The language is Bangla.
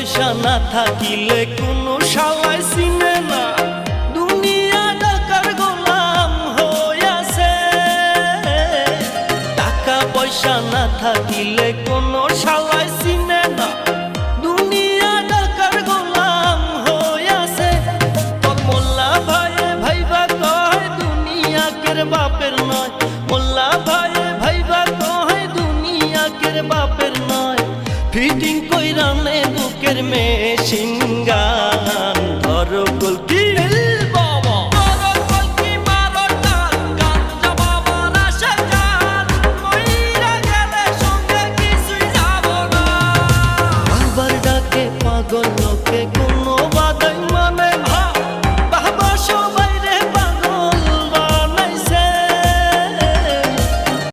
পয়সা না থাকিলে কোনো শালাই চিনে না, দুনিয়া টাকার গোলাম হইয়াছে। টাকা পয়সা না থাকিলে কোনো শালাই চিনে না, দুনিয়া টাকার গোলাম হইয়াছে। তোর মোল্লা ভাইয়ে ভাইবা কয় দুনিয়া কের বাপের নয়, মোল্লা ভাইয়ে ভাইবা কয় দুনিয়া কের বাপের নয়। ফিটিং কইরা নে বুকের মেশিন